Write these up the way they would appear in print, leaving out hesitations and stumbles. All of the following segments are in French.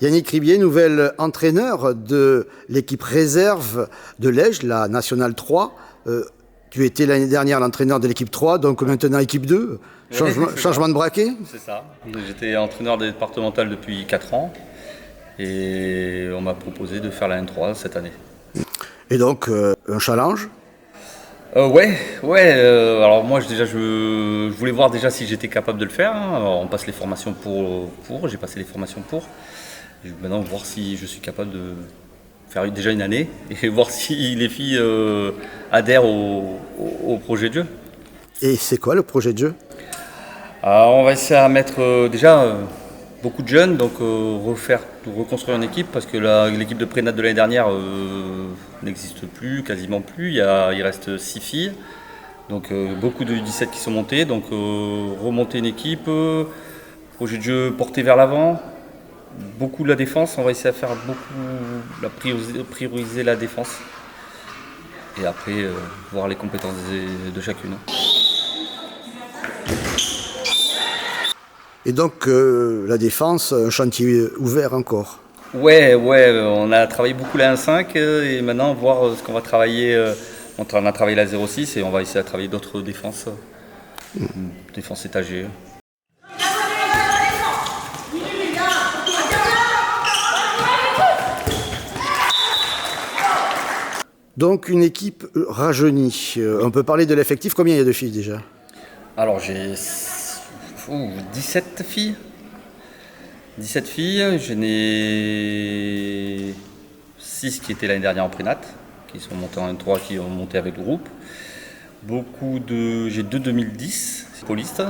Yannick Ribier, nouvel entraîneur de l'équipe réserve de Lège, la Nationale 3. Tu étais l'année dernière l'entraîneur de l'équipe 3, donc maintenant équipe 2. Changement de braquet. C'est ça. J'étais entraîneur départemental depuis 4 ans et on m'a proposé de faire la N3 cette année. Et donc, un challenge. Ouais. Alors moi, je voulais voir déjà si j'étais capable de le faire. Alors, on passe les formations pour. J'ai passé les formations pour. Et maintenant, voir si je suis capable de faire déjà une année et voir si les filles adhèrent au projet de jeu. Et c'est quoi le projet de jeu? Alors, on va essayer à mettre déjà beaucoup de jeunes, donc reconstruire une équipe parce que l'équipe de prénat de l'année dernière n'existe plus, quasiment plus. Il reste 6 filles, donc beaucoup de U17 qui sont montées. Donc remonter une équipe, projet de jeu porté vers l'avant, beaucoup de la défense. On va essayer à faire prioriser la défense et après voir les compétences de chacune. Et donc, la défense, un chantier ouvert encore. Ouais, on a travaillé beaucoup la 1.5 et maintenant voir ce qu'on va travailler. On a travaillé la 0.6 et on va essayer de travailler d'autres défenses, défense étagée. Donc, une équipe rajeunie. On peut parler de l'effectif. Combien il y a de filles déjà? Alors, j'ai 17 filles. 17 filles, j'en ai 6 qui étaient l'année dernière en prénat, qui sont montés en N3, qui ont monté avec le groupe. J'ai 2 2010 polistes.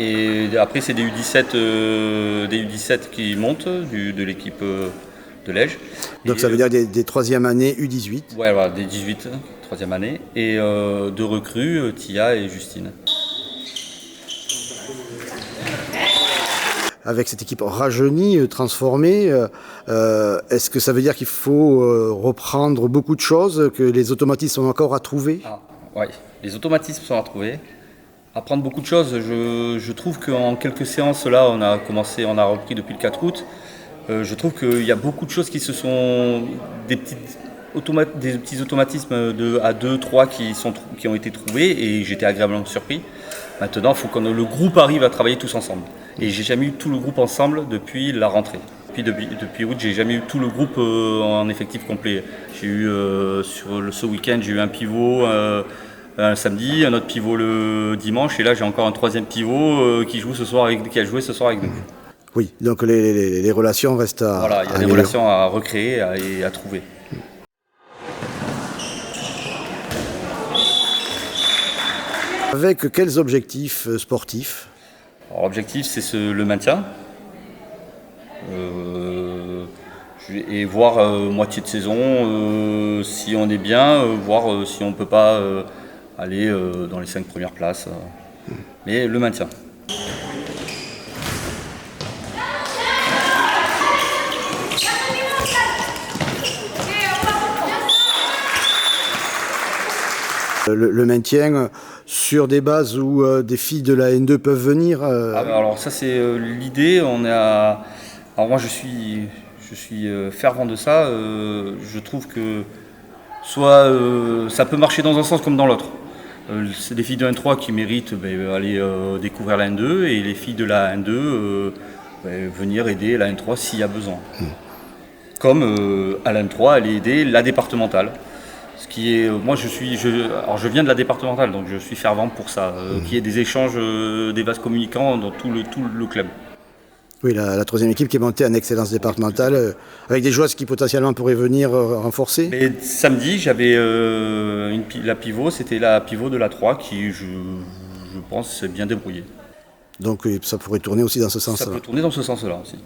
Et après, c'est des U17 qui montent de l'équipe de Lège. Donc ça veut dire des troisième années U18. Ouais, voilà, des 18, troisième année. Et 2 recrues, Tia et Justine. Avec cette équipe rajeunie, transformée, est-ce que ça veut dire qu'il faut reprendre beaucoup de choses, que les automatismes sont encore à trouver? Oui, les automatismes sont à trouver. Apprendre beaucoup de choses. Je trouve qu'en quelques séances, là, on a repris depuis le 4 août. Je trouve qu'il y a beaucoup de choses qui se sont... Des petits automatismes à 2, 3 qui ont été trouvés et j'étais agréablement surpris. Maintenant, il faut que le groupe arrive à travailler tous ensemble. Et j'ai jamais eu tout le groupe ensemble depuis la rentrée. Depuis août, j'ai jamais eu tout le groupe en effectif complet. J'ai eu ce week-end, j'ai eu un pivot un samedi, un autre pivot le dimanche, et là j'ai encore un troisième pivot qui a joué ce soir avec nous. Oui, donc les relations restent à... Voilà, il y a des relations à recréer et à trouver. Avec quels objectifs sportifs? Alors, l'objectif, c'est le maintien. Et voir moitié de saison, si on est bien, voir si on ne peut pas aller dans les 5 premières places. Mais le maintien. Le maintien sur des bases où des filles de la N2 peuvent venir Alors ça c'est l'idée. Alors moi je suis fervent de ça. Je trouve que soit ça peut marcher dans un sens comme dans l'autre. C'est des filles de N3 qui méritent aller découvrir la N2 et les filles de la N2 venir aider la N3 s'il y a besoin. Comme à la N3 aller aider la départementale. Ce qui est, moi je viens de la départementale, donc je suis fervent pour ça, qu'il y ait des échanges, des vases communicants dans tout le club. Oui, la troisième équipe qui est montée en excellence départementale, avec des joueuses qui potentiellement pourraient venir renforcer. Mais samedi, j'avais la pivot, c'était la pivot de la 3 qui, je pense, s'est bien débrouillée. Donc ça pourrait tourner aussi dans ce sens-là. Ça peut tourner dans ce sens-là aussi.